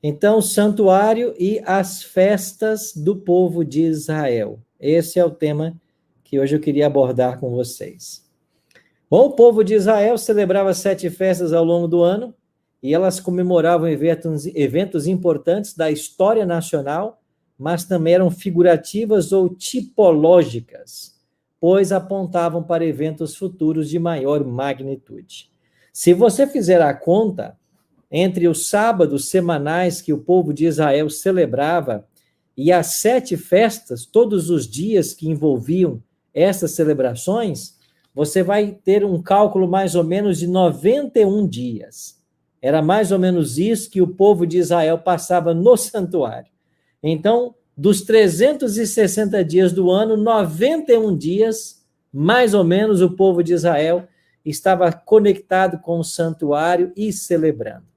Então, o santuário e as festas do povo de Israel. Esse é o tema que hoje eu queria abordar com vocês. Bom, o povo de Israel celebrava 7 festas ao longo do ano, e elas comemoravam eventos importantes da história nacional, mas também eram figurativas ou tipológicas, pois apontavam para eventos futuros de maior magnitude. Se você fizer a conta, entre os sábados semanais que o povo de Israel celebrava e as 7 festas, todos os dias que envolviam essas celebrações, você vai ter um cálculo mais ou menos de 91 dias. Era mais ou menos isso que o povo de Israel passava no santuário. Então, dos 360 dias do ano, 91 dias, mais ou menos, o povo de Israel estava conectado com o santuário e celebrando.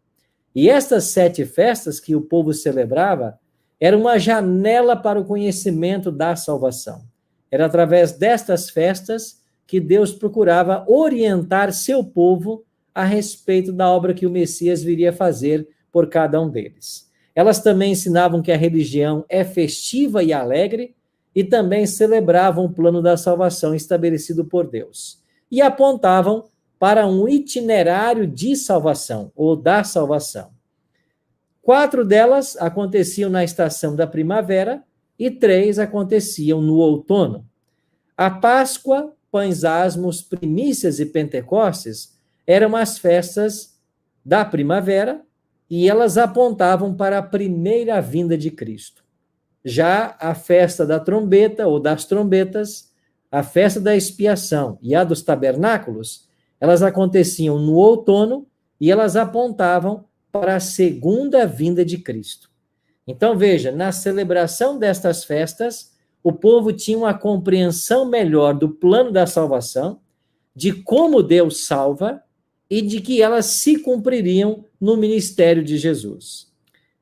E estas 7 festas que o povo celebrava era uma janela para o conhecimento da salvação. Era através destas festas que Deus procurava orientar seu povo a respeito da obra que o Messias viria fazer por cada um deles. Elas também ensinavam que a religião é festiva e alegre e também celebravam o plano da salvação estabelecido por Deus. E apontavam para um itinerário de salvação, ou da salvação. 4 delas aconteciam na estação da primavera e 3 aconteciam no outono. A Páscoa, Pães Asmos, Primícias e Pentecostes eram as festas da primavera e elas apontavam para a primeira vinda de Cristo. Já a festa da trombeta ou das trombetas, a festa da expiação e a dos tabernáculos, elas aconteciam no outono e elas apontavam para a segunda vinda de Cristo. Então, veja, na celebração destas festas, o povo tinha uma compreensão melhor do plano da salvação, de como Deus salva e de que elas se cumpririam no ministério de Jesus.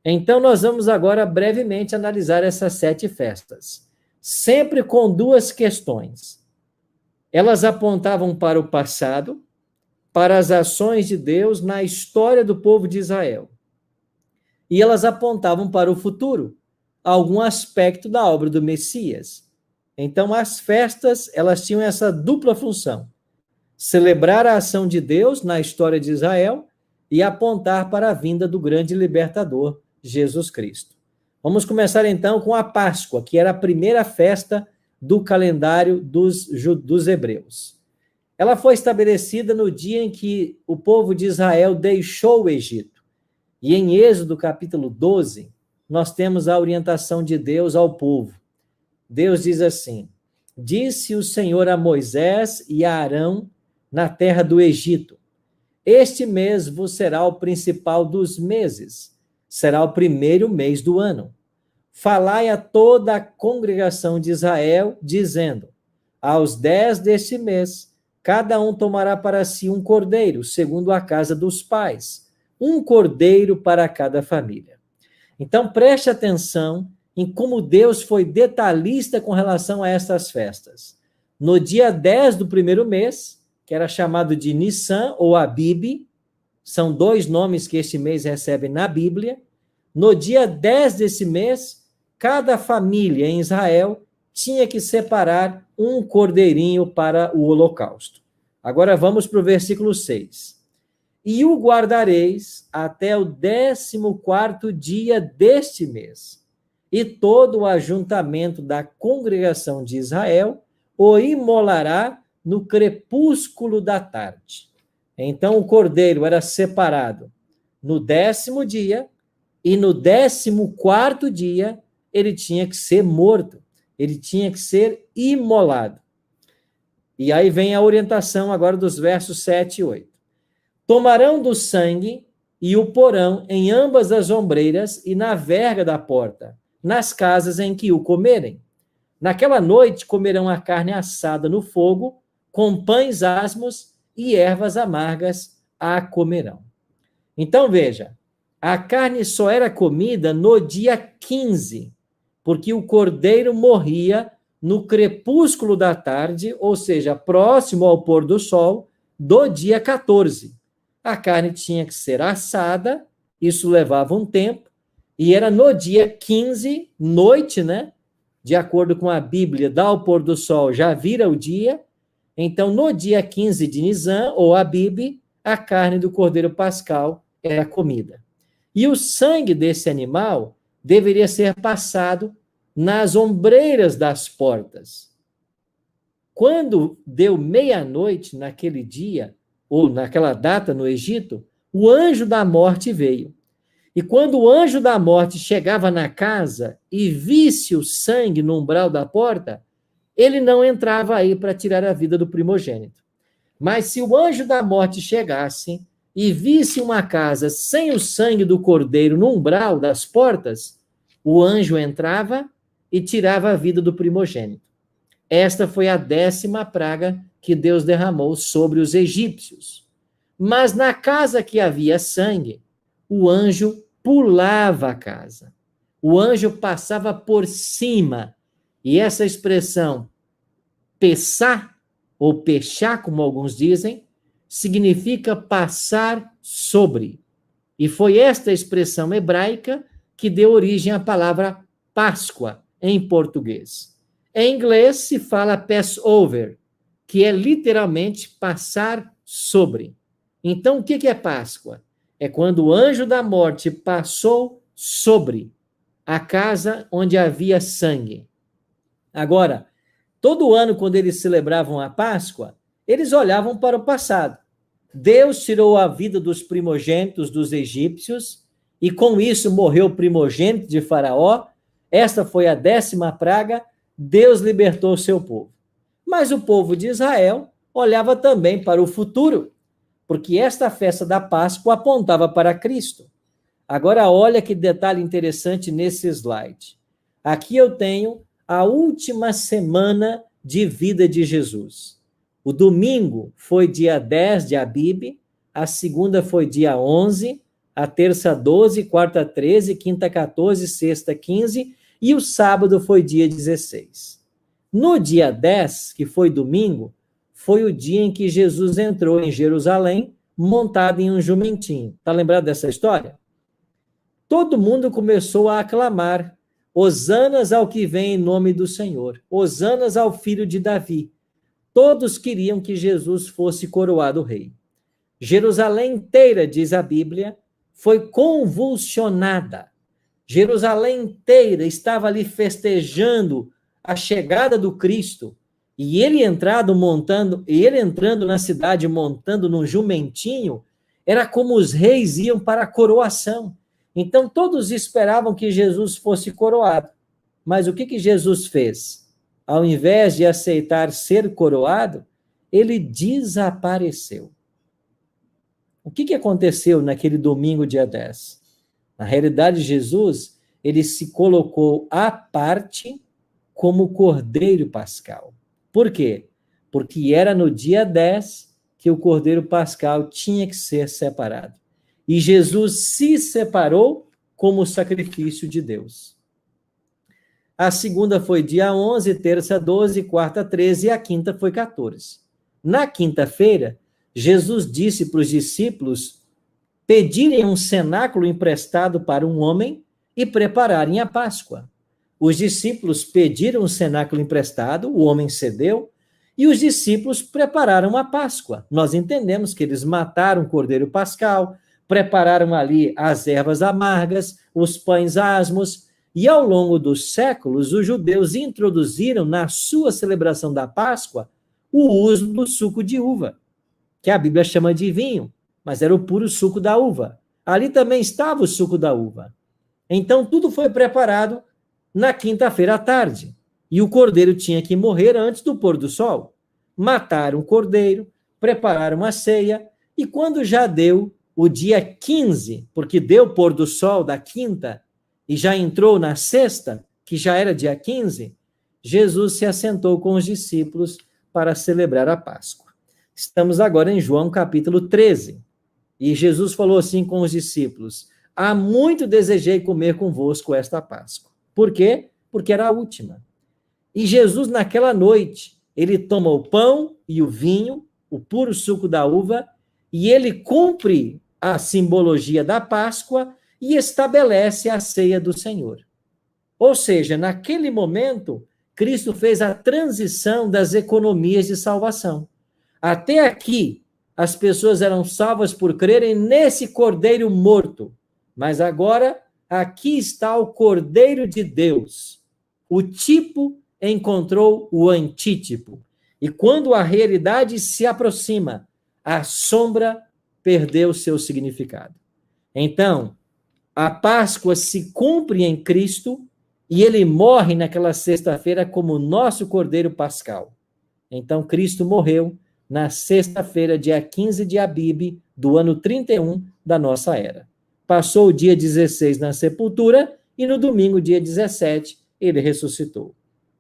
Então, nós vamos agora brevemente analisar essas 7 festas, sempre com 2 questões. Elas apontavam para o passado, para as ações de Deus na história do povo de Israel. E elas apontavam para o futuro, algum aspecto da obra do Messias. Então, as festas, elas tinham essa dupla função: celebrar a ação de Deus na história de Israel e apontar para a vinda do grande libertador, Jesus Cristo. Vamos começar então com a Páscoa, que era a primeira festa do calendário dos hebreus. Ela foi estabelecida no dia em que o povo de Israel deixou o Egito. E em Êxodo capítulo 12, nós temos a orientação de Deus ao povo. Deus diz assim: disse o Senhor a Moisés e a Arão na terra do Egito: este mês vos será o principal dos meses, será o primeiro mês do ano. Falai a toda a congregação de Israel, dizendo: aos 10 deste mês, cada um tomará para si um cordeiro, segundo a casa dos pais, um cordeiro para cada família. Então, preste atenção em como Deus foi detalhista com relação a estas festas. No dia 10 do primeiro mês, que era chamado de Nissan ou Abib, são 2 nomes que este mês recebe na Bíblia. No dia 10 desse mês, cada família em Israel tinha que separar um cordeirinho para o holocausto. Agora vamos para o versículo 6. E o guardareis até o 14º dia deste mês, e todo o ajuntamento da congregação de Israel o imolará no crepúsculo da tarde. Então o cordeiro era separado no 10º dia, e no 14º dia ele tinha que ser morto, ele tinha que ser imolado. E aí vem a orientação agora dos versos 7 e 8. Tomarão do sangue e o porão em ambas as ombreiras e na verga da porta, nas casas em que o comerem. Naquela noite comerão a carne assada no fogo, com pães asmos e ervas amargas a comerão. Então veja, a carne só era comida no dia 15, porque o cordeiro morria no crepúsculo da tarde, ou seja, próximo ao pôr do sol, do dia 14. A carne tinha que ser assada, isso levava um tempo, E era no dia 15, noite, né? De acordo com a Bíblia, dá o pôr do sol, já vira o dia. Então, no dia 15 de Nisan, ou Abib, a carne do cordeiro pascal era comida. E o sangue desse animal deveria ser passado nas ombreiras das portas. Quando deu meia-noite naquele dia, ou naquela data no Egito, o anjo da morte veio. E quando o anjo da morte chegava na casa e visse o sangue no umbral da porta, ele não entrava aí para tirar a vida do primogênito. Mas se o anjo da morte chegasse e visse uma casa sem o sangue do cordeiro no umbral das portas, o anjo entrava e tirava a vida do primogênito. Esta foi a 10ª praga que Deus derramou sobre os egípcios. Mas na casa que havia sangue, o anjo pulava a casa. O anjo passava por cima. E essa expressão, pessar, ou pechar, como alguns dizem, significa passar sobre. E foi esta expressão hebraica que deu origem à palavra Páscoa, em português. Em inglês se fala Passover, que é literalmente passar sobre. Então, o que é Páscoa? É quando o anjo da morte passou sobre a casa onde havia sangue. Agora, todo ano, quando eles celebravam a Páscoa, eles olhavam para o passado. Deus tirou a vida dos primogênitos dos egípcios, e com isso morreu o primogênito de Faraó. Esta foi a 10ª praga. Deus libertou o seu povo. Mas o povo de Israel olhava também para o futuro, porque esta festa da Páscoa apontava para Cristo. Agora, olha que detalhe interessante nesse slide. Aqui eu tenho a última semana de vida de Jesus. O domingo foi dia 10 de Abib, a segunda foi dia 11, a terça 12, quarta 13, quinta 14, sexta 15 e o sábado foi dia 16. No dia 10, que foi domingo, foi o dia em que Jesus entrou em Jerusalém, montado em um jumentinho. Está lembrado dessa história? Todo mundo começou a aclamar: Hosanas ao que vem em nome do Senhor, Hosanas ao filho de Davi. Todos queriam que Jesus fosse coroado rei. Jerusalém inteira, diz a Bíblia, foi convulsionada. Jerusalém inteira estava ali festejando a chegada do Cristo. E ele entrando na cidade montando num jumentinho, era como os reis iam para a coroação. Então todos esperavam que Jesus fosse coroado. Mas o que Jesus fez? Ao invés de aceitar ser coroado, ele desapareceu. O que aconteceu naquele domingo, dia 10? Na realidade, Jesus, ele se colocou à parte como cordeiro pascal. Por quê? Porque era no dia 10 que o cordeiro pascal tinha que ser separado. E Jesus se separou como sacrifício de Deus. A segunda foi dia 11, terça 12, quarta 13 e a quinta foi 14. Na quinta-feira, Jesus disse para os discípulos pedirem um cenáculo emprestado para um homem e prepararem a Páscoa. Os discípulos pediram um cenáculo emprestado, o homem cedeu, e os discípulos prepararam a Páscoa. Nós entendemos que eles mataram o cordeiro pascal, prepararam ali as ervas amargas, os pães asmos, e ao longo dos séculos, os judeus introduziram na sua celebração da Páscoa o uso do suco de uva, que a Bíblia chama de vinho, mas era o puro suco da uva. Ali também estava o suco da uva. Então, tudo foi preparado na quinta-feira à tarde, e o cordeiro tinha que morrer antes do pôr do sol. Mataram o cordeiro, prepararam a ceia, e quando já deu o dia 15, porque deu o pôr do sol da quinta, e já entrou na sexta, que já era dia 15, Jesus se assentou com os discípulos para celebrar a Páscoa. Estamos agora em João capítulo 13, e Jesus falou assim com os discípulos: há muito desejei comer convosco esta Páscoa. Por quê? Porque era a última. E Jesus, naquela noite, ele toma o pão e o vinho, o puro suco da uva, e ele cumpre a simbologia da Páscoa, e estabelece a ceia do Senhor. Ou seja, naquele momento, Cristo fez a transição das economias de salvação. Até aqui, as pessoas eram salvas por crerem nesse cordeiro morto. Mas agora, aqui está o Cordeiro de Deus. O tipo encontrou o antítipo. E quando a realidade se aproxima, a sombra perdeu seu significado. Então, a Páscoa se cumpre em Cristo e ele morre naquela sexta-feira como nosso Cordeiro Pascal. Então, Cristo morreu na sexta-feira, dia 15 de Abibe, do ano 31 da nossa era. Passou o dia 16 na sepultura e no domingo, dia 17, ele ressuscitou.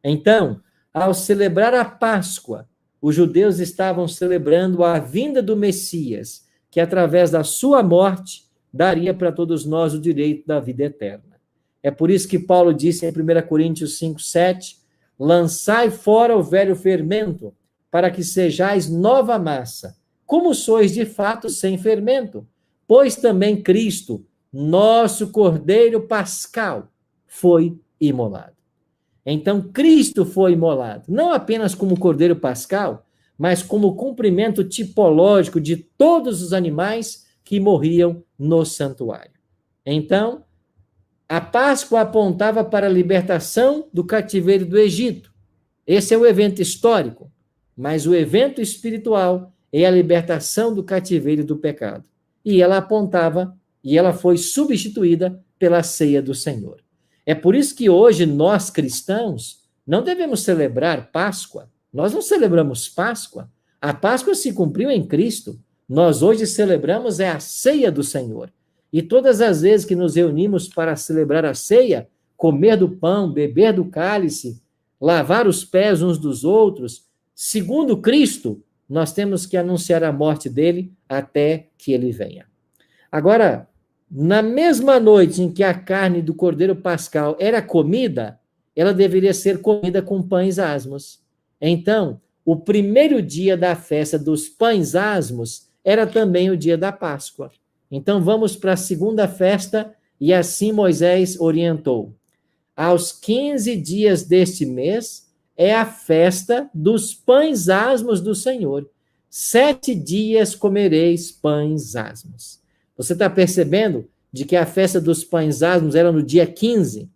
Então, ao celebrar a Páscoa, os judeus estavam celebrando a vinda do Messias, que através da sua morte daria para todos nós o direito da vida eterna. É por isso que Paulo disse em 1 Coríntios 5:7, lançai fora o velho fermento, para que sejais nova massa, como sois de fato sem fermento, pois também Cristo, nosso Cordeiro Pascal, foi imolado. Então, Cristo foi imolado, não apenas como Cordeiro Pascal, mas como cumprimento tipológico de todos os animais que morriam no santuário. Então, a Páscoa apontava para a libertação do cativeiro do Egito. Esse é o evento histórico, mas o evento espiritual é a libertação do cativeiro do pecado. E ela apontava, e ela foi substituída pela ceia do Senhor. É por isso que hoje nós cristãos não devemos celebrar Páscoa. Nós não celebramos Páscoa. A Páscoa se cumpriu em Cristo. Nós hoje celebramos a ceia do Senhor. E todas as vezes que nos reunimos para celebrar a ceia, comer do pão, beber do cálice, lavar os pés uns dos outros, segundo Cristo, nós temos que anunciar a morte dele até que ele venha. Agora, na mesma noite em que a carne do Cordeiro Pascal era comida, ela deveria ser comida com pães asmos. Então, o primeiro dia da festa dos pães asmos era também o dia da Páscoa. Então, vamos para a segunda festa, e assim Moisés orientou. Aos 15 dias deste mês é a festa dos pães asmos do Senhor. 7 dias comereis pães asmos. Você está percebendo de que a festa dos pães asmos era no dia 15?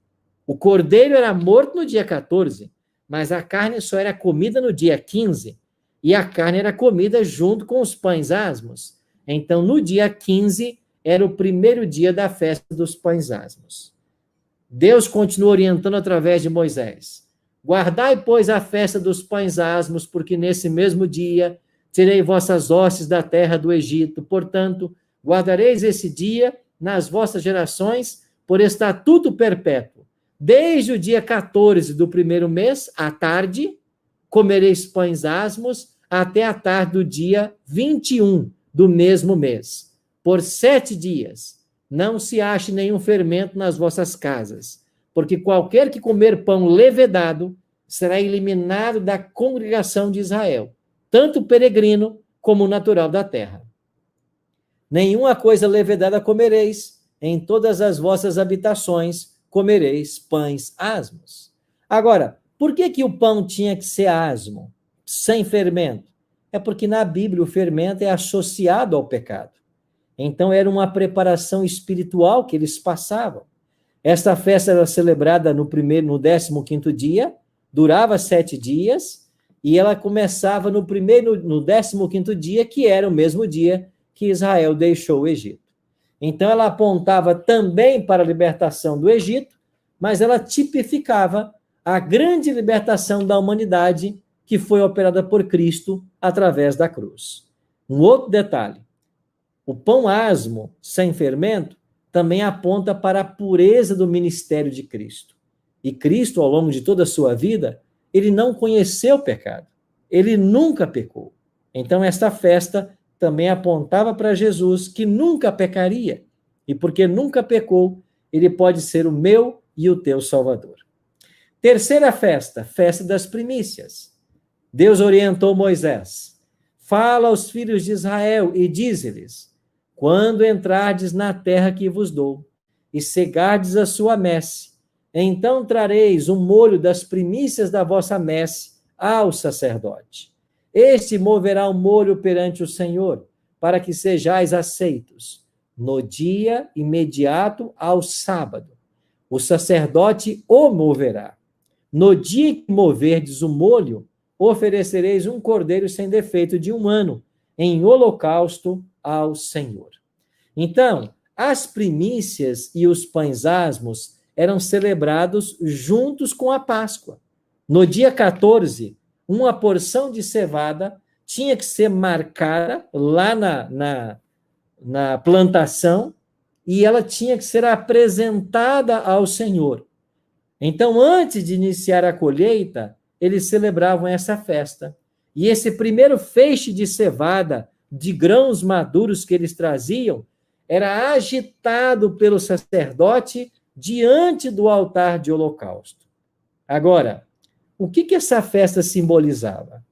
O cordeiro era morto no dia 14, mas a carne só era comida no dia 15, e a carne era comida junto com os pães asmos. Então, no dia 15, era o primeiro dia da festa dos pães asmos. Deus continua orientando através de Moisés. Guardai, pois, a festa dos pães asmos, porque nesse mesmo dia tirei vossas hostes da terra do Egito. Portanto, guardareis esse dia nas vossas gerações por estatuto perpétuo. Desde o dia 14 do primeiro mês, à tarde, comereis pães asmos, até a tarde do dia 21 do mesmo mês. Por 7 dias, não se ache nenhum fermento nas vossas casas, porque qualquer que comer pão levedado será eliminado da congregação de Israel, tanto peregrino como natural da terra. Nenhuma coisa levedada comereis, em todas as vossas habitações comereis pães asmos. Agora, por que o pão tinha que ser asmo, sem fermento? É porque na Bíblia o fermento é associado ao pecado. Então era uma preparação espiritual que eles passavam. Esta festa era celebrada no 15º dia, durava 7 dias, e ela começava no 15º dia, que era o mesmo dia que Israel deixou o Egito. Então ela apontava também para a libertação do Egito, mas ela tipificava a grande libertação da humanidade que foi operada por Cristo através da cruz. Um outro detalhe, o pão asmo, sem fermento, também aponta para a pureza do ministério de Cristo. E Cristo, ao longo de toda a sua vida, ele não conheceu o pecado. Ele nunca pecou. Então, esta festa também apontava para Jesus, que nunca pecaria. E porque nunca pecou, ele pode ser o meu e o teu Salvador. Terceira festa, festa das primícias. Deus orientou Moisés. Fala aos filhos de Israel e dize-lhes: quando entrardes na terra que vos dou, e cegardes a sua messe. Então trareis o molho das primícias da vossa messe ao sacerdote. Este moverá o molho perante o Senhor, para que sejais aceitos, no dia imediato ao sábado. O sacerdote o moverá. No dia que moverdes o molho, oferecereis um cordeiro sem defeito de 1 ano, em holocausto ao Senhor. Então, as primícias e os pães asmos eram celebrados juntos com a Páscoa. No dia 14, uma porção de cevada tinha que ser marcada lá na plantação e ela tinha que ser apresentada ao Senhor. Então, antes de iniciar a colheita, eles celebravam essa festa. E esse primeiro feixe de cevada, de grãos maduros que eles traziam, era agitado pelo sacerdote diante do altar de holocausto. Agora, o que essa festa simbolizava?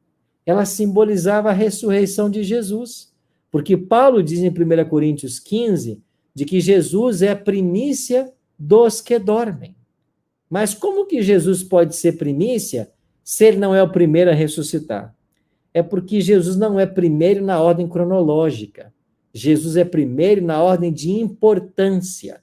Ela simbolizava a ressurreição de Jesus, porque Paulo diz em 1 Coríntios 15 de que Jesus é a primícia dos que dormem. Mas como que Jesus pode ser primícia se ele não é o primeiro a ressuscitar? É porque Jesus não é primeiro na ordem cronológica. Jesus é primeiro na ordem de importância,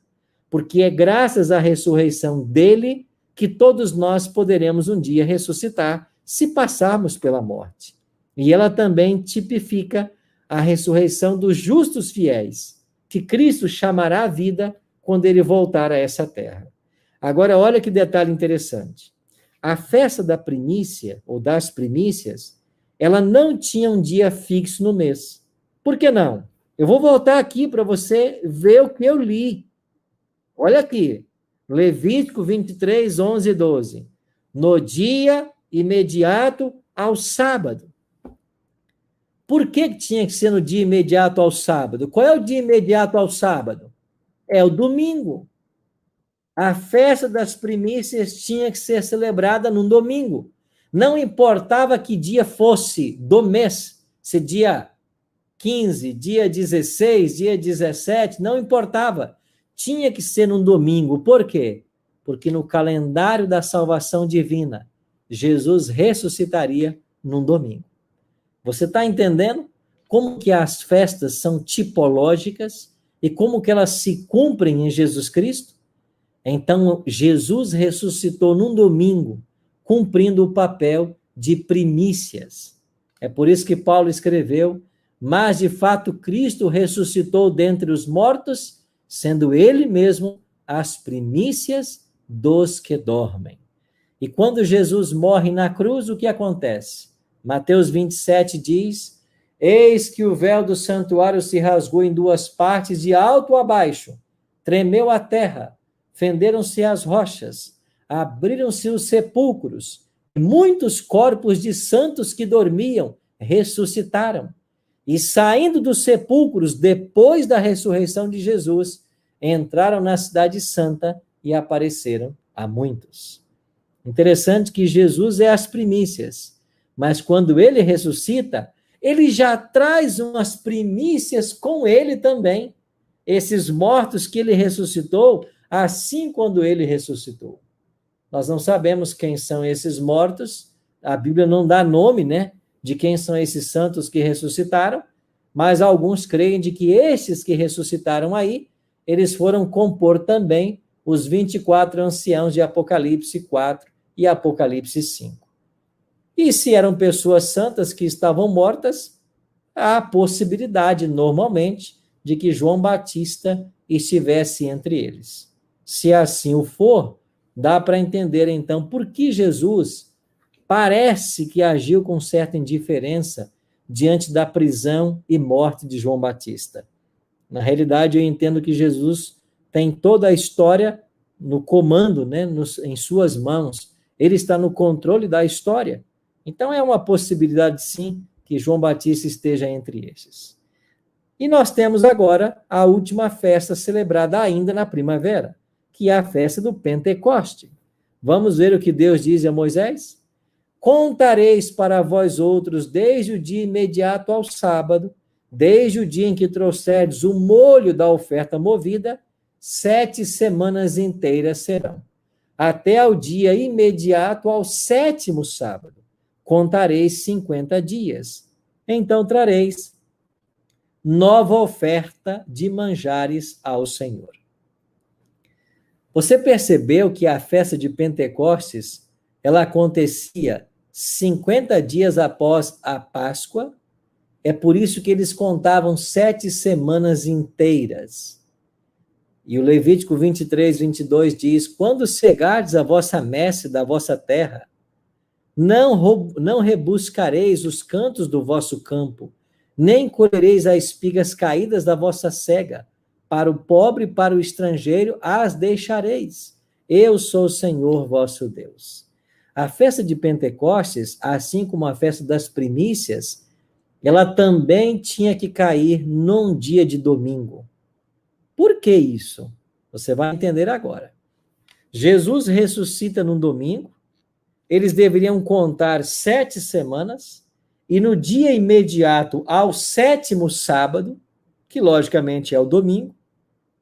porque é graças à ressurreição dele que todos nós poderemos um dia ressuscitar, se passarmos pela morte. E ela também tipifica a ressurreição dos justos fiéis, que Cristo chamará à vida quando ele voltar a essa terra. Agora, olha que detalhe interessante. A festa da primícia, ou das primícias, ela não tinha um dia fixo no mês. Por que não? Eu vou voltar aqui para você ver o que eu li. Olha aqui, Levítico 23, 11 e 12. No dia imediato ao sábado. Por que tinha que ser no dia imediato ao sábado? Qual é o dia imediato ao sábado? É o domingo. A festa das primícias tinha que ser celebrada num domingo. Não importava que dia fosse do mês, se dia 15, dia 16, dia 17, não importava. Tinha que ser num domingo. Por quê? Porque no calendário da salvação divina, Jesus ressuscitaria num domingo. Você está entendendo como que as festas são tipológicas e como que elas se cumprem em Jesus Cristo? Então, Jesus ressuscitou num domingo, cumprindo o papel de primícias. É por isso que Paulo escreveu: mas de fato Cristo ressuscitou dentre os mortos, sendo ele mesmo as primícias dos que dormem. E quando Jesus morre na cruz, o que acontece? Mateus 27 diz: eis que o véu do santuário se rasgou em 2 partes, de alto a baixo, tremeu a terra, fenderam-se as rochas, abriram-se os sepulcros, muitos corpos de santos que dormiam ressuscitaram. E saindo dos sepulcros, depois da ressurreição de Jesus, entraram na cidade santa e apareceram a muitos. Interessante que Jesus é as primícias, mas quando ele ressuscita, ele já traz umas primícias com ele também. Esses mortos que ele ressuscitou, assim quando ele ressuscitou. Nós não sabemos quem são esses mortos, a Bíblia não dá nome, né, de quem são esses santos que ressuscitaram, mas alguns creem de que esses que ressuscitaram aí, eles foram compor também os 24 anciãos de Apocalipse 4 e Apocalipse 5. E se eram pessoas santas que estavam mortas, há a possibilidade, normalmente, de que João Batista estivesse entre eles. Se assim o for, dá para entender, então, por que Jesus parece que agiu com certa indiferença diante da prisão e morte de João Batista. Na realidade, eu entendo que Jesus tem toda a história no comando, né, em suas mãos. Ele está no controle da história. Então, é uma possibilidade, sim, que João Batista esteja entre esses. E nós temos agora a última festa celebrada ainda na primavera, que é a festa do Pentecoste. Vamos ver o que Deus diz a Moisés? Contareis para vós outros desde o dia imediato ao sábado, desde o dia em que trouxerdes o molho da oferta movida, 7 semanas inteiras serão. Até ao dia imediato ao 7º sábado, contareis 50 dias. Então trareis nova oferta de manjares ao Senhor. Você percebeu que a festa de Pentecostes, ela acontecia 50 dias após a Páscoa? É por isso que eles contavam 7 semanas inteiras. E o Levítico 23, 22 diz: quando chegardes a vossa messe da vossa terra, não rebuscareis os cantos do vosso campo, nem colhereis as espigas caídas da vossa cega. Para o pobre e para o estrangeiro as deixareis. Eu sou o Senhor vosso Deus. A festa de Pentecostes, assim como a festa das primícias, ela também tinha que cair num dia de domingo. Por que isso? Você vai entender agora. Jesus ressuscita num domingo, eles deveriam contar 7 semanas, e no dia imediato ao 7º sábado, que logicamente é o domingo,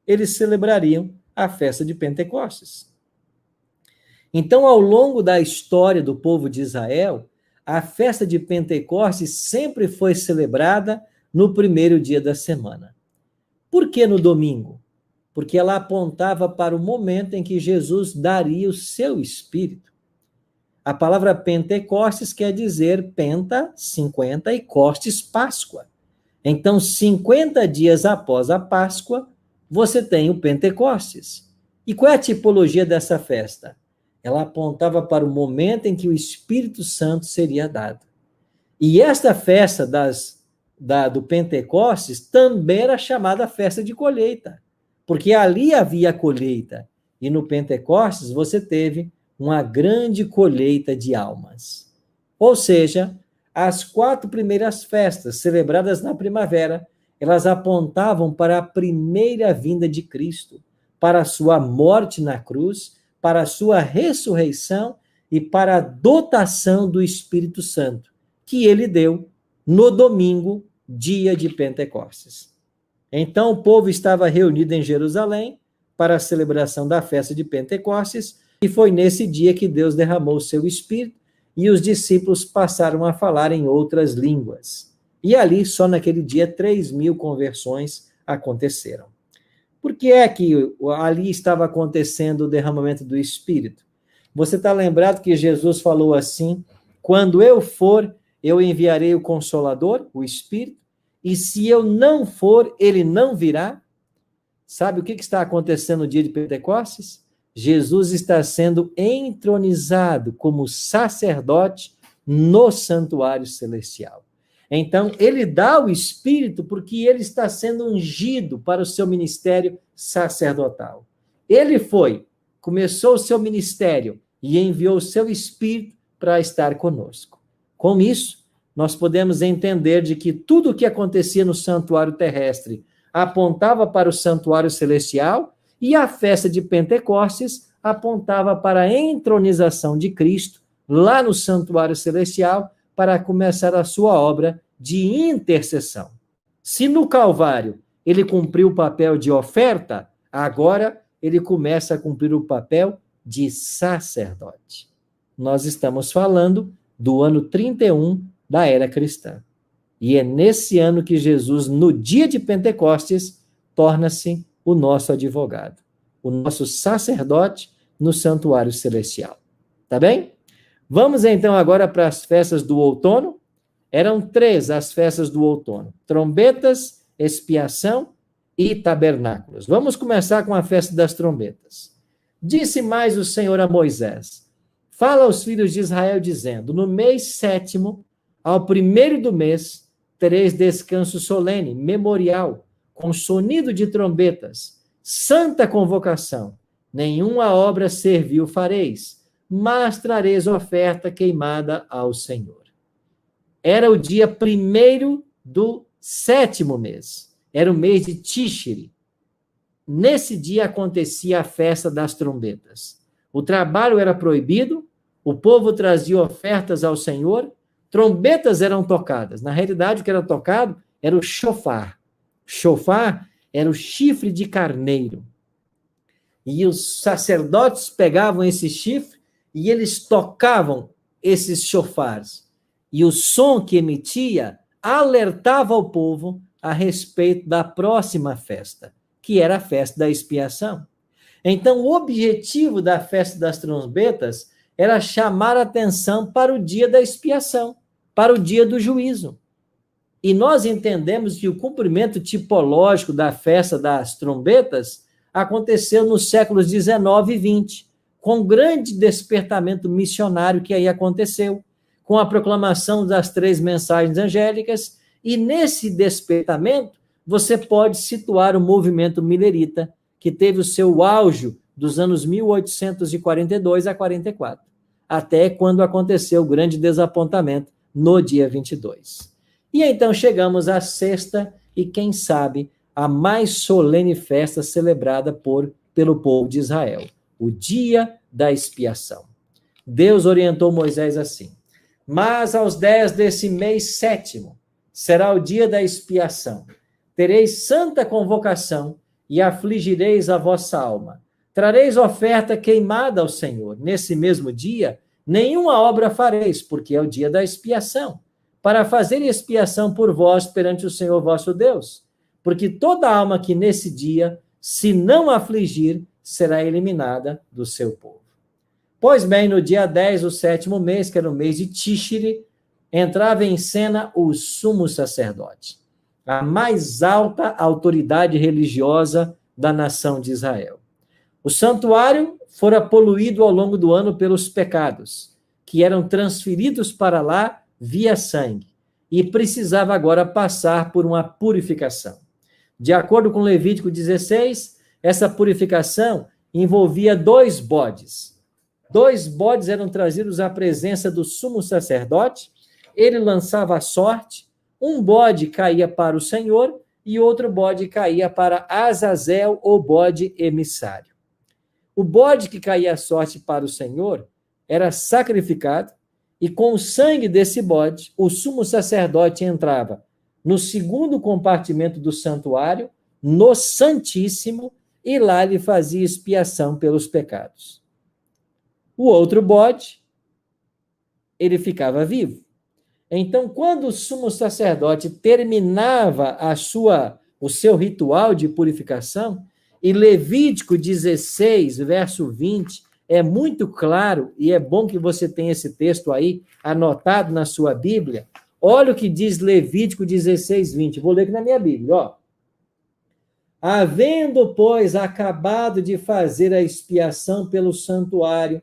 eles celebrariam a festa de Pentecostes. Então, ao longo da história do povo de Israel, a festa de Pentecostes sempre foi celebrada no primeiro dia da semana. Por que no domingo? Porque ela apontava para o momento em que Jesus daria o seu Espírito. A palavra Pentecostes quer dizer penta, 50, e costes, Páscoa. Então, 50 dias após a Páscoa, você tem o Pentecostes. E qual é a tipologia dessa festa? Ela apontava para o momento em que o Espírito Santo seria dado. E esta festa do Pentecostes também era chamada festa de colheita, porque ali havia a colheita. E no Pentecostes você teve uma grande colheita de almas. Ou seja, as 4 primeiras festas celebradas na primavera, elas apontavam para a primeira vinda de Cristo, para a sua morte na cruz, para a sua ressurreição e para a dotação do Espírito Santo, que ele deu no domingo, dia de Pentecostes. Então o povo estava reunido em Jerusalém para a celebração da festa de Pentecostes, e foi nesse dia que Deus derramou o seu Espírito e os discípulos passaram a falar em outras línguas. E ali, só naquele dia, 3.000 conversões aconteceram. Por que é que ali estava acontecendo o derramamento do Espírito? Você está lembrado que Jesus falou assim: quando eu for, eu enviarei o Consolador, o Espírito, e se eu não for, ele não virá? Sabe o que está acontecendo no dia de Pentecostes? Jesus está sendo entronizado como sacerdote no santuário celestial. Então, ele dá o Espírito porque ele está sendo ungido para o seu ministério sacerdotal. Ele começou o seu ministério e enviou o seu Espírito para estar conosco. Com isso, nós podemos entender de que tudo o que acontecia no santuário terrestre apontava para o santuário celestial, e a festa de Pentecostes apontava para a entronização de Cristo lá no santuário celestial, para começar a sua obra de intercessão. Se no Calvário ele cumpriu o papel de oferta, agora ele começa a cumprir o papel de sacerdote. Nós estamos falando do ano 31 da era cristã. E é nesse ano que Jesus, no dia de Pentecostes, torna-se o nosso advogado, o nosso sacerdote no santuário celestial. Tá bem? Vamos então agora para as festas do outono. Eram 3 as festas do outono: trombetas, expiação e tabernáculos. Vamos começar com a festa das trombetas. Disse mais o Senhor a Moisés: fala aos filhos de Israel, dizendo: no mês 7º, ao 1º do mês, tereis descanso solene, memorial, com sonido de trombetas, santa convocação. Nenhuma obra servil fareis, mas trareis oferta queimada ao Senhor. Era o dia 1º do 7º mês. Era o mês de Tishri. Nesse dia acontecia a festa das trombetas. O trabalho era proibido, o povo trazia ofertas ao Senhor, trombetas eram tocadas. Na realidade, o que era tocado era o shofar. Shofar era o chifre de carneiro. E os sacerdotes pegavam esse chifre e eles tocavam esses chofares. E o som que emitia alertava o povo a respeito da próxima festa, que era a festa da expiação. Então, o objetivo da festa das trombetas era chamar a atenção para o dia da expiação, para o dia do juízo. E nós entendemos que o cumprimento tipológico da festa das trombetas aconteceu nos séculos 19 e 20, com o grande despertamento missionário que aí aconteceu, com a proclamação das 3 mensagens angélicas, e nesse despertamento você pode situar o movimento milerita, que teve o seu auge dos anos 1842 a 44, até quando aconteceu o grande desapontamento no dia 22. E então chegamos à sexta e, quem sabe, a mais solene festa celebrada pelo povo de Israel, o dia da expiação. Deus orientou Moisés assim: mas aos 10 desse mês 7º será o dia da expiação. Tereis santa convocação e afligireis a vossa alma. Trareis oferta queimada ao Senhor. Nesse mesmo dia, nenhuma obra fareis, porque é o dia da expiação, para fazer expiação por vós perante o Senhor vosso Deus. Porque toda alma que nesse dia, se não afligir, será eliminada do seu povo. Pois bem, no dia 10 do 7º mês, que era o mês de Tishri, entrava em cena o sumo sacerdote, a mais alta autoridade religiosa da nação de Israel. O santuário fora poluído ao longo do ano pelos pecados, que eram transferidos para lá via sangue, e precisava agora passar por uma purificação. De acordo com Levítico 16, essa purificação envolvia 2 bodes. 2 bodes eram trazidos à presença do sumo sacerdote, ele lançava a sorte, um bode caía para o Senhor e outro bode caía para Azazel, ou bode emissário. O bode que caía a sorte para o Senhor era sacrificado, e com o sangue desse bode, o sumo sacerdote entrava no segundo compartimento do santuário, no Santíssimo, e lá ele fazia expiação pelos pecados. O outro bode, ele ficava vivo. Então, quando o sumo sacerdote terminava o seu ritual de purificação, e Levítico 16, verso 20, é muito claro, e é bom que você tenha esse texto aí anotado na sua Bíblia. Olha o que diz Levítico 16, 20. Vou ler aqui na minha Bíblia, ó. Havendo, pois, acabado de fazer a expiação pelo santuário,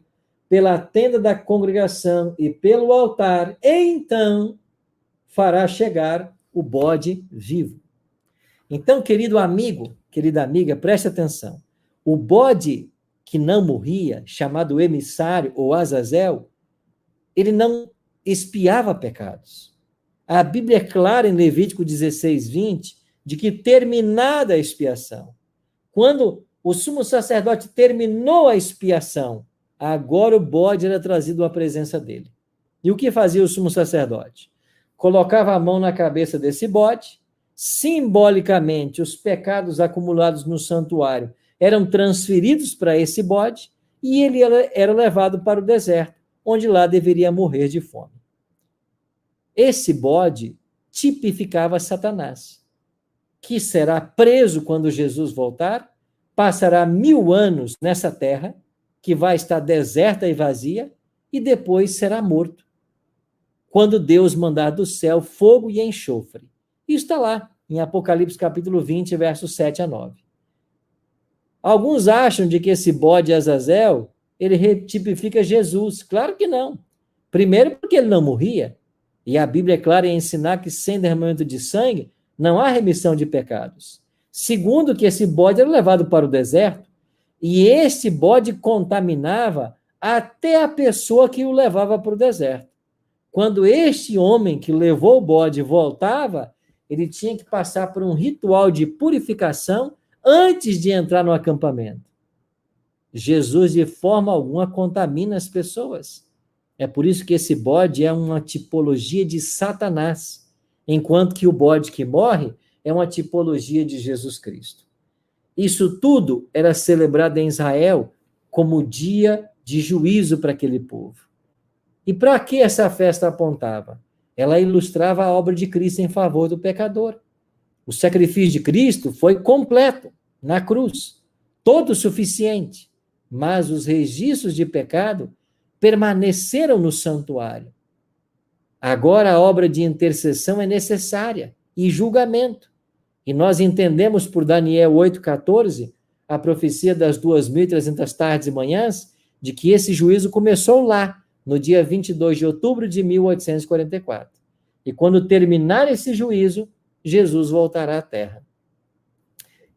pela tenda da congregação e pelo altar, então fará chegar o bode vivo. Então, querido amigo, querida amiga, preste atenção. O bode que não morria, chamado emissário ou Azazel, ele não expiava pecados. A Bíblia é clara em Levítico 16, 20, de que terminada a expiação, quando o sumo sacerdote terminou a expiação, agora o bode era trazido à presença dele. E o que fazia o sumo sacerdote? Colocava a mão na cabeça desse bode, simbolicamente os pecados acumulados no santuário eram transferidos para esse bode, e ele era levado para o deserto, onde lá deveria morrer de fome. Esse bode tipificava Satanás, que será preso quando Jesus voltar, passará 1000 anos nessa terra, que vai estar deserta e vazia, e depois será morto, quando Deus mandar do céu fogo e enxofre. Isso está lá, em Apocalipse capítulo 20, versos 7 a 9. Alguns acham de que esse bode Azazel, ele tipifica Jesus. Claro que não. Primeiro, porque ele não morria, e a Bíblia é clara em ensinar que sem derramamento de sangue não há remissão de pecados. Segundo, que esse bode era levado para o deserto, e esse bode contaminava até a pessoa que o levava para o deserto. Quando este homem que levou o bode voltava, ele tinha que passar por um ritual de purificação antes de entrar no acampamento. Jesus, de forma alguma, contamina as pessoas. É por isso que esse bode é uma tipologia de Satanás, enquanto que o bode que morre é uma tipologia de Jesus Cristo. Isso tudo era celebrado em Israel como dia de juízo para aquele povo. E para que essa festa apontava? Ela ilustrava a obra de Cristo em favor do pecador. O sacrifício de Cristo foi completo na cruz, todo suficiente, mas os registros de pecado permaneceram no santuário. Agora a obra de intercessão é necessária e julgamento. E nós entendemos por Daniel 8,14, a profecia das 2.300 tardes e manhãs, de que esse juízo começou lá, no dia 22 de outubro de 1844. E quando terminar esse juízo, Jesus voltará à Terra.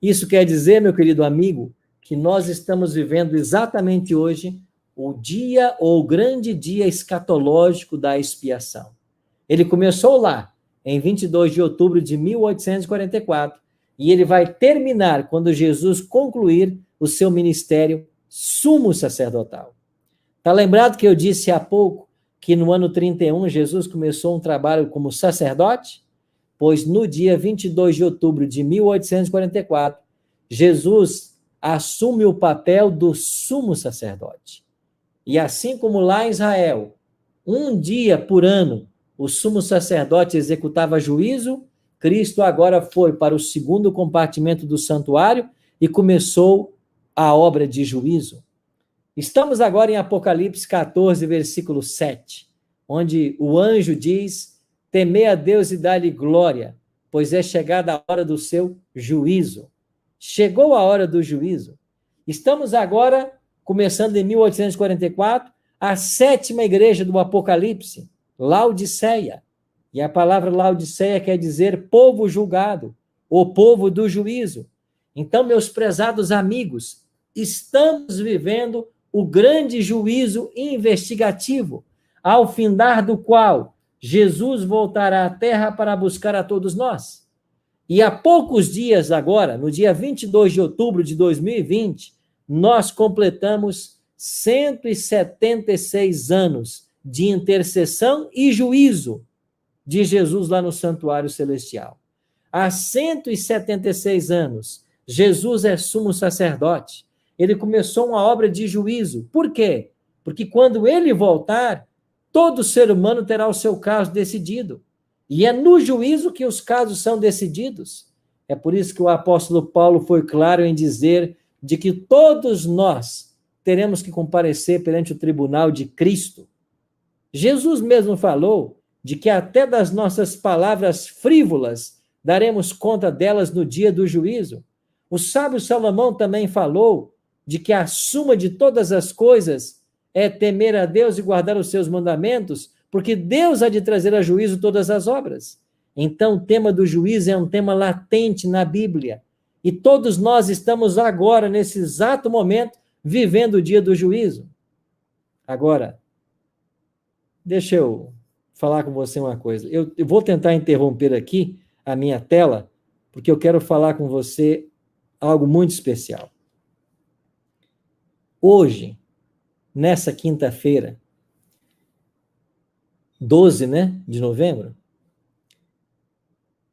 Isso quer dizer, meu querido amigo, que nós estamos vivendo exatamente hoje o dia ou o grande dia escatológico da expiação. Ele começou lá, em 22 de outubro de 1844, e ele vai terminar quando Jesus concluir o seu ministério sumo sacerdotal. Está lembrado que eu disse há pouco que no ano 31 Jesus começou um trabalho como sacerdote? Pois no dia 22 de outubro de 1844, Jesus assume o papel do sumo sacerdote. E assim como lá em Israel, um dia por ano, o sumo sacerdote executava juízo, Cristo agora foi para o segundo compartimento do santuário e começou a obra de juízo. Estamos agora em Apocalipse 14, versículo 7, onde o anjo diz: temei a Deus e dá-lhe glória, pois é chegada a hora do seu juízo. Chegou a hora do juízo. Estamos agora, começando em 1844, a 7ª igreja do Apocalipse, Laodiceia. E a palavra Laodiceia quer dizer povo julgado, o povo do juízo. Então, meus prezados amigos, estamos vivendo o grande juízo investigativo, ao findar do qual Jesus voltará à Terra para buscar a todos nós. E há poucos dias agora, no dia 22 de outubro de 2020, nós completamos 176 anos de intercessão e juízo de Jesus lá no santuário celestial. Há 176 anos, Jesus é sumo sacerdote. Ele começou uma obra de juízo. Por quê? Porque quando ele voltar, todo ser humano terá o seu caso decidido. E é no juízo que os casos são decididos. É por isso que o apóstolo Paulo foi claro em dizer de que todos nós teremos que comparecer perante o tribunal de Cristo. Jesus mesmo falou de que até das nossas palavras frívolas daremos conta delas no dia do juízo. O sábio Salomão também falou de que a suma de todas as coisas é temer a Deus e guardar os seus mandamentos, porque Deus há de trazer a juízo todas as obras. Então, o tema do juízo é um tema latente na Bíblia. E todos nós estamos agora, nesse exato momento, vivendo o dia do juízo. Agora, deixa eu falar com você uma coisa. Eu vou tentar interromper aqui a minha tela, porque eu quero falar com você algo muito especial. Hoje, nessa quinta-feira, 12, de novembro,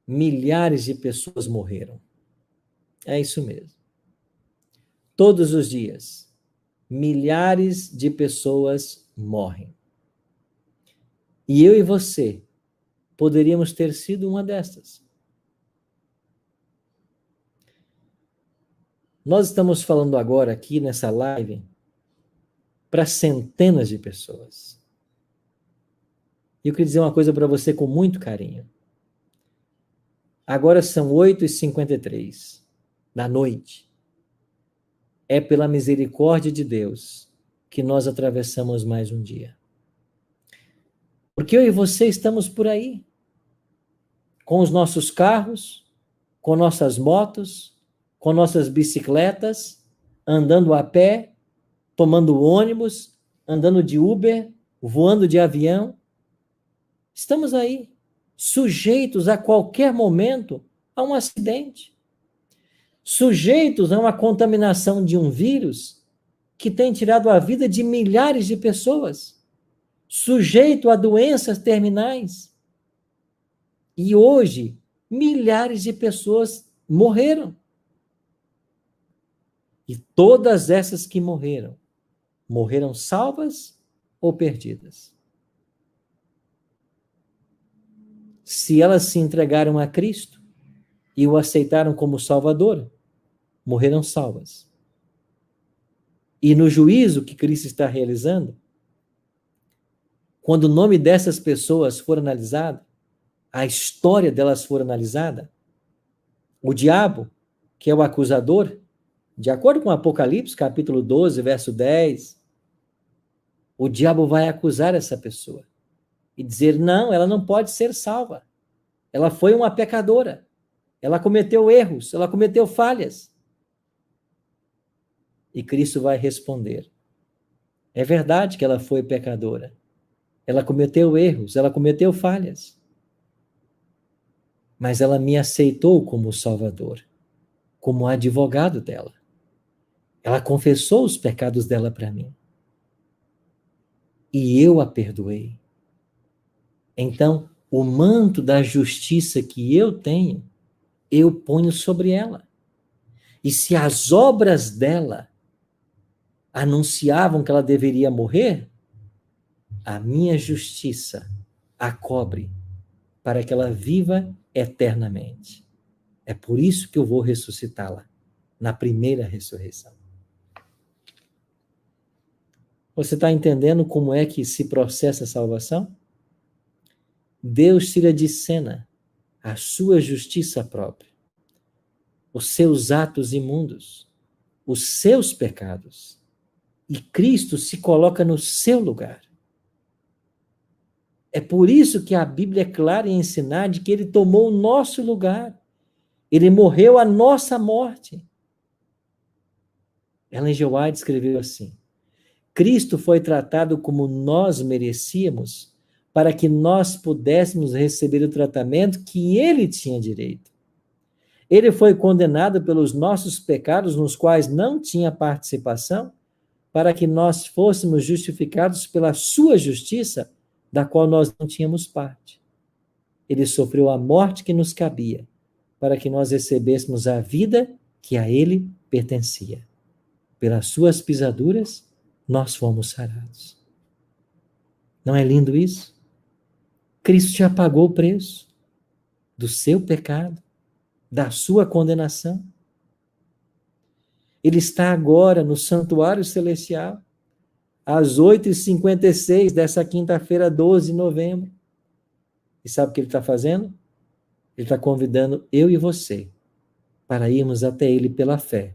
milhares de pessoas morreram. É isso mesmo. Todos os dias, milhares de pessoas morrem. E eu e você poderíamos ter sido uma dessas. Nós estamos falando agora aqui nessa live para centenas de pessoas. E eu queria dizer uma coisa para você com muito carinho. Agora são 8h53 da noite. É pela misericórdia de Deus que nós atravessamos mais um dia. Porque eu e você estamos por aí, com os nossos carros, com nossas motos, com nossas bicicletas, andando a pé, tomando ônibus, andando de Uber, voando de avião. Estamos aí, sujeitos a qualquer momento a um acidente, sujeitos a uma contaminação de um vírus que tem tirado a vida de milhares de pessoas, sujeito a doenças terminais. E hoje, milhares de pessoas morreram. E todas essas que morreram, morreram salvas ou perdidas? Se elas se entregaram a Cristo e o aceitaram como Salvador, morreram salvas. E no juízo que Cristo está realizando, quando o nome dessas pessoas for analisado, a história delas for analisada, o diabo, que é o acusador, de acordo com Apocalipse, capítulo 12, verso 10, o diabo vai acusar essa pessoa e dizer, não, ela não pode ser salva. Ela foi uma pecadora. Ela cometeu erros, ela cometeu falhas. E Cristo vai responder, é verdade que ela foi pecadora. Ela cometeu erros, ela cometeu falhas. Mas ela me aceitou como Salvador, como advogado dela. Ela confessou os pecados dela para mim. E eu a perdoei. Então, o manto da justiça que eu tenho, eu ponho sobre ela. E se as obras dela anunciavam que ela deveria morrer, a minha justiça a cobre para que ela viva eternamente. É por isso que eu vou ressuscitá-la na primeira ressurreição. Você está entendendo como é que se processa a salvação? Deus tira de cena a sua justiça própria, os seus atos imundos, os seus pecados, e Cristo se coloca no seu lugar. É por isso que a Bíblia é clara em ensinar de que ele tomou o nosso lugar. Ele morreu a nossa morte. Ellen G. White escreveu assim: Cristo foi tratado como nós merecíamos para que nós pudéssemos receber o tratamento que ele tinha direito. Ele foi condenado pelos nossos pecados nos quais não tinha participação, para que nós fôssemos justificados pela sua justiça, da qual nós não tínhamos parte. Ele sofreu a morte que nos cabia, para que nós recebêssemos a vida que a ele pertencia. Pelas suas pisaduras, nós fomos sarados. Não é lindo isso? Cristo já pagou o preço do seu pecado, da sua condenação. Ele está agora no santuário celestial, às 8h56 dessa quinta-feira, 12 de novembro. E sabe o que ele está fazendo? Ele está convidando eu e você para irmos até ele pela fé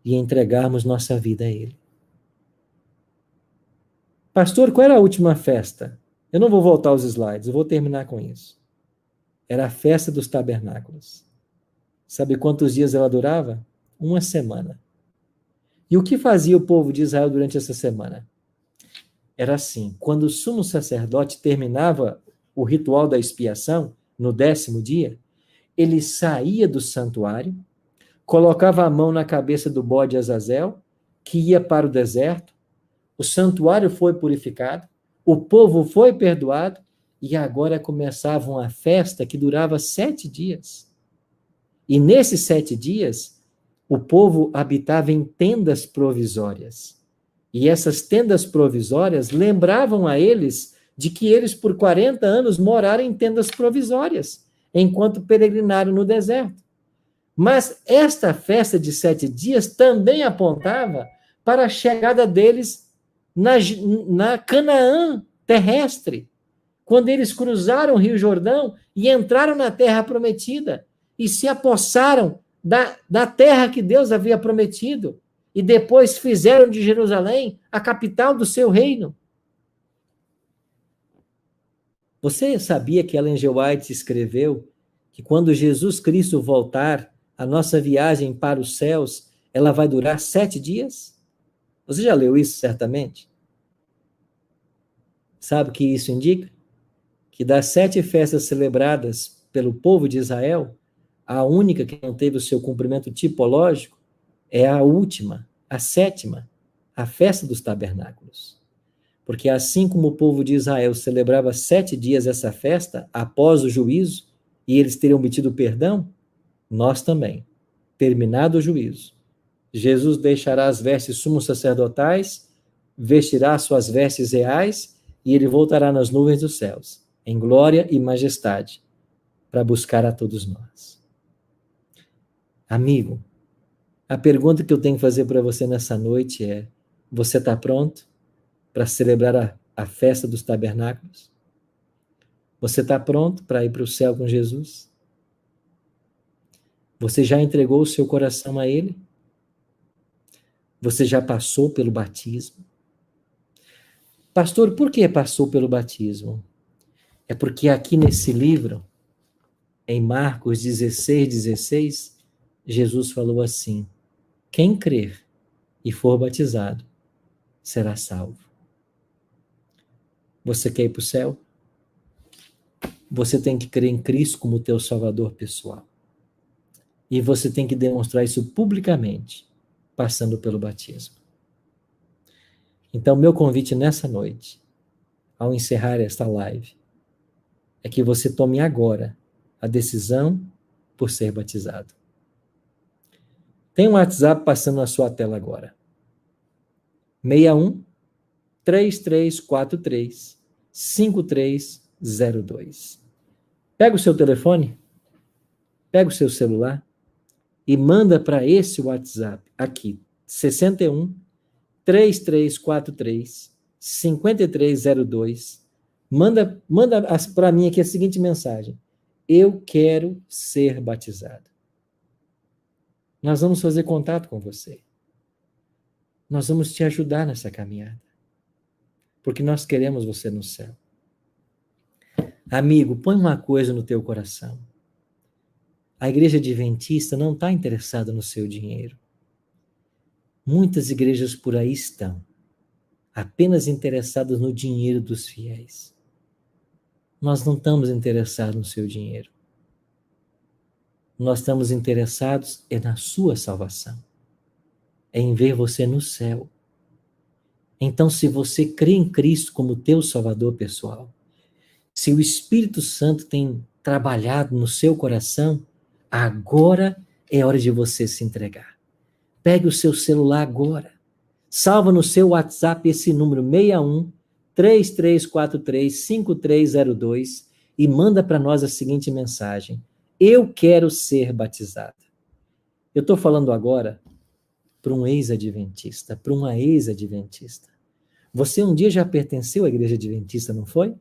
e entregarmos nossa vida a ele. Pastor, qual era a última festa? Eu não vou voltar aos slides, eu vou terminar com isso. Era a festa dos tabernáculos. Sabe quantos dias ela durava? 1 semana. E o que fazia o povo de Israel durante essa semana? Era assim, quando o sumo sacerdote terminava o ritual da expiação, no 10º dia, ele saía do santuário, colocava a mão na cabeça do bode Azazel, que ia para o deserto, o santuário foi purificado, o povo foi perdoado, e agora começava uma festa que durava 7 dias. E nesses 7 dias, o povo habitava em tendas provisórias. E essas tendas provisórias lembravam a eles de que eles, por 40 anos, moraram em tendas provisórias, enquanto peregrinaram no deserto. Mas esta festa de 7 dias também apontava para a chegada deles na Canaã terrestre, quando eles cruzaram o Rio Jordão e entraram na terra prometida e se apossaram da terra que Deus havia prometido, e depois fizeram de Jerusalém a capital do seu reino. Você sabia que Ellen G. White escreveu que quando Jesus Cristo voltar, a nossa viagem para os céus, ela vai durar 7 dias? Você já leu isso, certamente? Sabe o que isso indica? Que das 7 festas celebradas pelo povo de Israel, a única que não teve o seu cumprimento tipológico é a última, a 7ª, a festa dos tabernáculos. Porque assim como o povo de Israel celebrava 7 dias essa festa, após o juízo, e eles teriam obtido perdão, nós também, terminado o juízo, Jesus deixará as vestes sumos sacerdotais, vestirá suas vestes reais e ele voltará nas nuvens dos céus, em glória e majestade, para buscar a todos nós. Amigo, a pergunta que eu tenho que fazer para você nessa noite é: você está pronto para celebrar a festa dos tabernáculos? Você está pronto para ir para o céu com Jesus? Você já entregou o seu coração a Ele? Você já passou pelo batismo? Pastor, por que passou pelo batismo? É porque aqui nesse livro, em Marcos 16, Jesus falou assim: quem crer e for batizado será salvo. Você quer ir para o céu? Você tem que crer em Cristo como teu Salvador pessoal. E você tem que demonstrar isso publicamente, passando pelo batismo. Então, meu convite nessa noite, ao encerrar esta live, é que você tome agora a decisão por ser batizado. Tem um WhatsApp passando na sua tela agora. 61 3343 5302. Pega o seu telefone, pega o seu celular e manda para esse WhatsApp aqui, 61 3343 5302. Manda para mim aqui a seguinte mensagem: eu quero ser batizado. Nós vamos fazer contato com você. Nós vamos te ajudar nessa caminhada. Porque nós queremos você no céu. Amigo, põe uma coisa no teu coração. A igreja adventista não está interessada no seu dinheiro. Muitas igrejas por aí estão apenas interessadas no dinheiro dos fiéis. Nós não estamos interessados no seu dinheiro. Nós estamos interessados na sua salvação. Em ver você no céu. Então, se você crê em Cristo como teu Salvador pessoal, se o Espírito Santo tem trabalhado no seu coração, agora é hora de você se entregar. Pegue o seu celular agora. Salva no seu WhatsApp esse número 61 3343 5302 e manda para nós a seguinte mensagem: eu quero ser batizado. Eu estou falando agora para um ex-adventista, para uma ex-adventista. Você um dia já pertenceu à igreja adventista, não foi?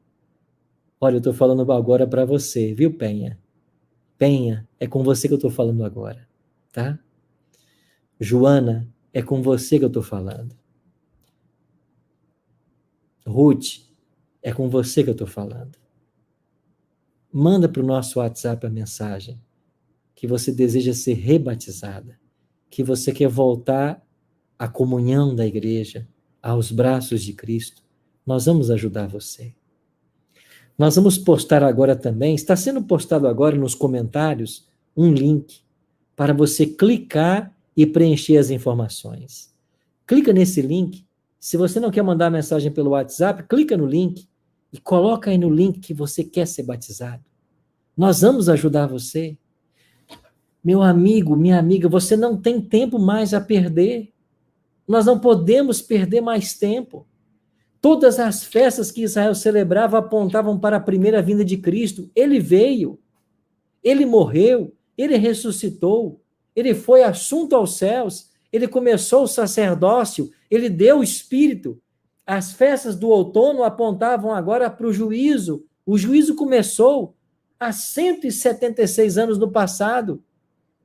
Olha, eu estou falando agora para você, viu, Penha? Penha, é com você que eu estou falando agora, tá? Joana, é com você que eu estou falando. Ruth, é com você que eu estou falando. Manda para o nosso WhatsApp a mensagem que você deseja ser rebatizada, que você quer voltar à comunhão da igreja, aos braços de Cristo. Nós vamos ajudar você. Nós vamos postar agora também, está sendo postado agora nos comentários, um link para você clicar e preencher as informações. Clica nesse link. Se você não quer mandar mensagem pelo WhatsApp, clica no link e coloca aí no link que você quer ser batizado. Nós vamos ajudar você. Meu amigo, minha amiga, você não tem tempo mais a perder. Nós não podemos perder mais tempo. Todas as festas que Israel celebrava apontavam para a primeira vinda de Cristo. Ele veio, ele morreu, ele ressuscitou, ele foi assunto aos céus, ele começou o sacerdócio, ele deu o Espírito. As festas do outono apontavam agora para o juízo. O juízo começou há 176 anos no passado.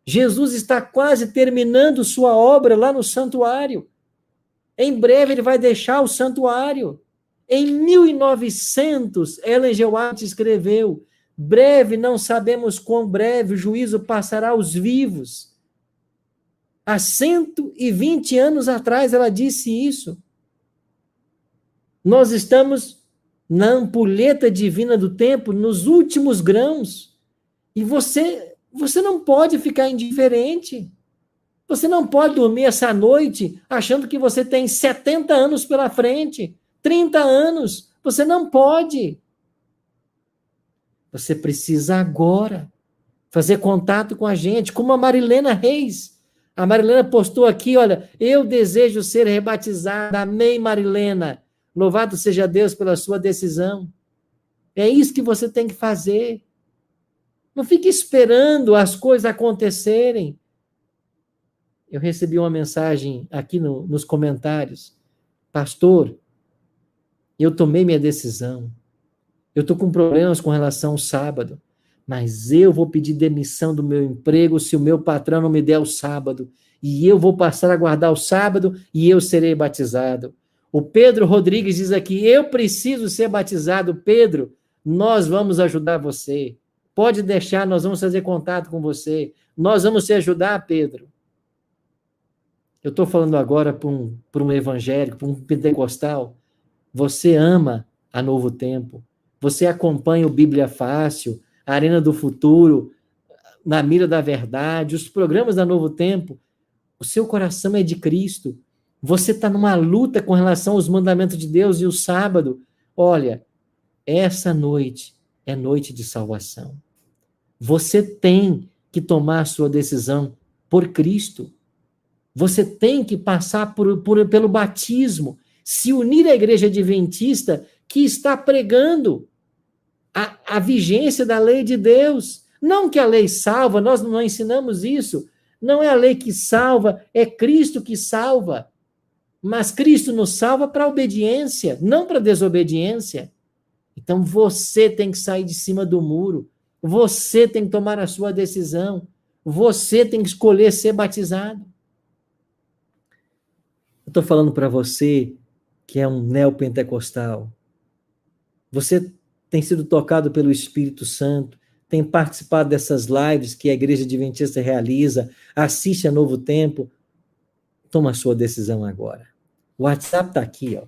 Jesus está quase terminando sua obra lá no santuário. Em breve ele vai deixar o santuário. Em 1900, Ellen G. White escreveu: breve, não sabemos quão breve o juízo passará aos vivos. Há 120 anos atrás ela disse isso. Nós estamos na ampulheta divina do tempo, nos últimos grãos. E você não pode ficar indiferente. Você não pode dormir essa noite achando que você tem 70 anos pela frente, 30 anos. Você não pode. Você precisa agora fazer contato com a gente, como a Marilena Reis. A Marilena postou aqui, olha, eu desejo ser rebatizada. Amém, Marilena. Louvado seja Deus pela sua decisão. É isso que você tem que fazer. Não fique esperando as coisas acontecerem. Eu recebi uma mensagem aqui nos comentários. Pastor, eu tomei minha decisão. Eu estou com problemas com relação ao sábado, mas eu vou pedir demissão do meu emprego se o meu patrão não me der o sábado. E eu vou passar a guardar o sábado e eu serei batizado. O Pedro Rodrigues diz aqui, eu preciso ser batizado. Pedro, nós vamos ajudar você. Pode deixar, nós vamos fazer contato com você. Nós vamos te ajudar, Pedro. Eu estou falando agora para um evangélico, para um pentecostal. Você ama a Novo Tempo. Você acompanha o Bíblia Fácil, a Arena do Futuro, Na Mira da Verdade, os programas da Novo Tempo. O seu coração é de Cristo. Você está numa luta com relação aos mandamentos de Deus e o sábado. Olha, essa noite é noite de salvação. Você tem que tomar a sua decisão por Cristo. Você tem que passar pelo batismo, se unir à igreja adventista que está pregando a vigência da lei de Deus. Não que a lei salva, nós não ensinamos isso. Não é a lei que salva, é Cristo que salva. Mas Cristo nos salva para a obediência, não para a desobediência. Então você tem que sair de cima do muro. Você tem que tomar a sua decisão. Você tem que escolher ser batizado. Eu estou falando para você que é um neopentecostal. Você tem sido tocado pelo Espírito Santo, tem participado dessas lives que a Igreja Adventista realiza, assiste a Novo Tempo. Toma a sua decisão agora. O WhatsApp está aqui, ó.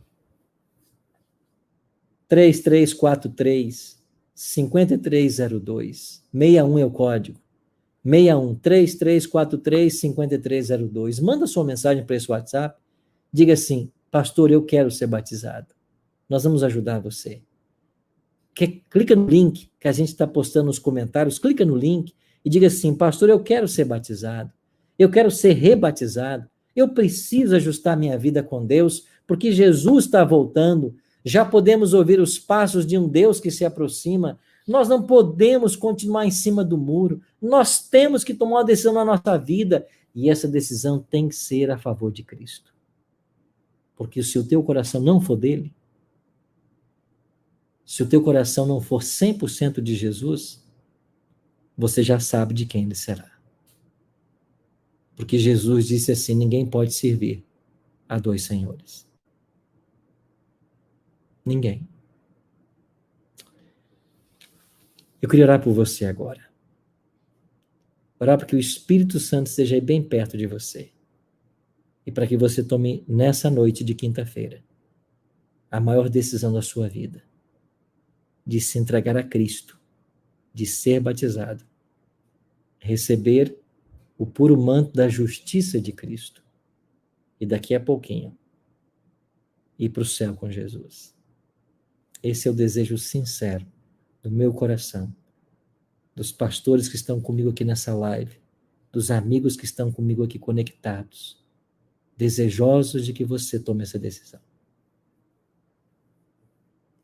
3343-5302. 61 é o código. 61-3343-5302. Manda sua mensagem para esse WhatsApp. Diga assim, pastor, eu quero ser batizado. Nós vamos ajudar você. Clica no link que a gente está postando nos comentários, clica no link e diga assim, pastor, eu quero ser batizado. Eu quero ser rebatizado. Eu preciso ajustar minha vida com Deus, porque Jesus está voltando. Já podemos ouvir os passos de um Deus que se aproxima. Nós não podemos continuar em cima do muro. Nós temos que tomar uma decisão na nossa vida. E essa decisão tem que ser a favor de Cristo. Porque se o teu coração não for dele, se o teu coração não for 100% de Jesus, você já sabe de quem ele será. Porque Jesus disse assim, ninguém pode servir a dois senhores. Ninguém. Eu queria orar por você agora. Orar para que o Espírito Santo esteja aí bem perto de você. E para que você tome nessa noite de quinta-feira a maior decisão da sua vida. De se entregar a Cristo. De ser batizado. Receber o puro manto da justiça de Cristo. E daqui a pouquinho ir para o céu com Jesus. Esse é o desejo sincero do meu coração, dos pastores que estão comigo aqui nessa live, dos amigos que estão comigo aqui conectados, desejosos de que você tome essa decisão.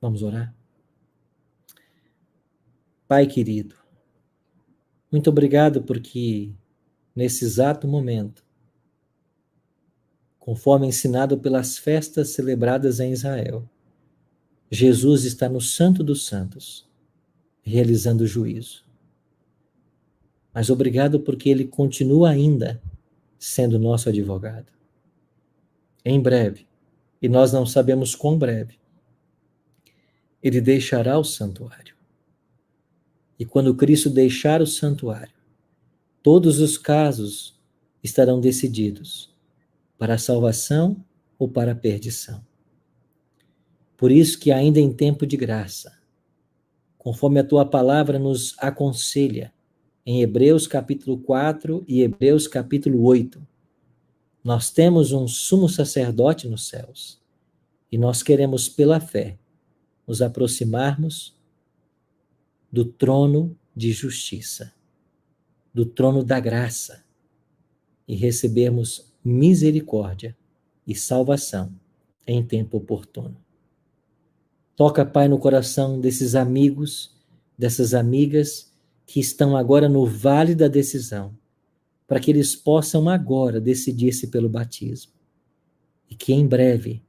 Vamos orar? Pai querido, muito obrigado porque nesse exato momento, conforme ensinado pelas festas celebradas em Israel, Jesus está no Santo dos Santos, realizando o juízo. Mas obrigado porque ele continua ainda sendo nosso advogado. Em breve, e nós não sabemos quão breve, ele deixará o santuário. E quando Cristo deixar o santuário, todos os casos estarão decididos para a salvação ou para a perdição. Por isso que ainda em tempo de graça, conforme a tua palavra nos aconselha, em Hebreus capítulo 4 e Hebreus capítulo 8, nós temos um sumo sacerdote nos céus e nós queremos, pela fé, nos aproximarmos do trono de justiça, do trono da graça, e recebermos misericórdia e salvação em tempo oportuno. Toca, Pai, no coração desses amigos, dessas amigas que estão agora no vale da decisão, para que eles possam agora decidir-se pelo batismo. E que em breve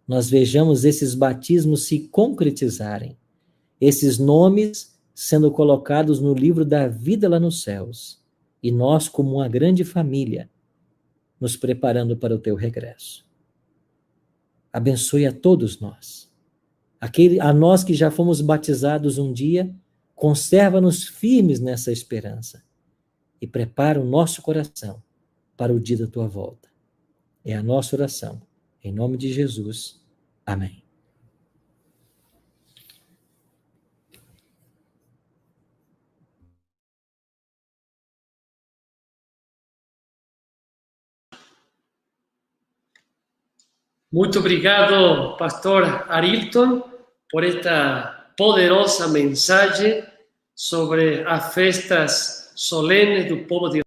nós vejamos esses batismos se concretizarem, esses nomes sendo colocados no livro da vida lá nos céus, e nós, como uma grande família, nos preparando para o teu regresso. Abençoe a todos nós. A nós que já fomos batizados um dia, conserva-nos firmes nessa esperança e prepara o nosso coração para o dia da tua volta. É a nossa oração. Em nome de Jesus. Amém. Muito obrigado, pastor Arilton, por esta poderosa mensagem sobre as festas solenes do povo de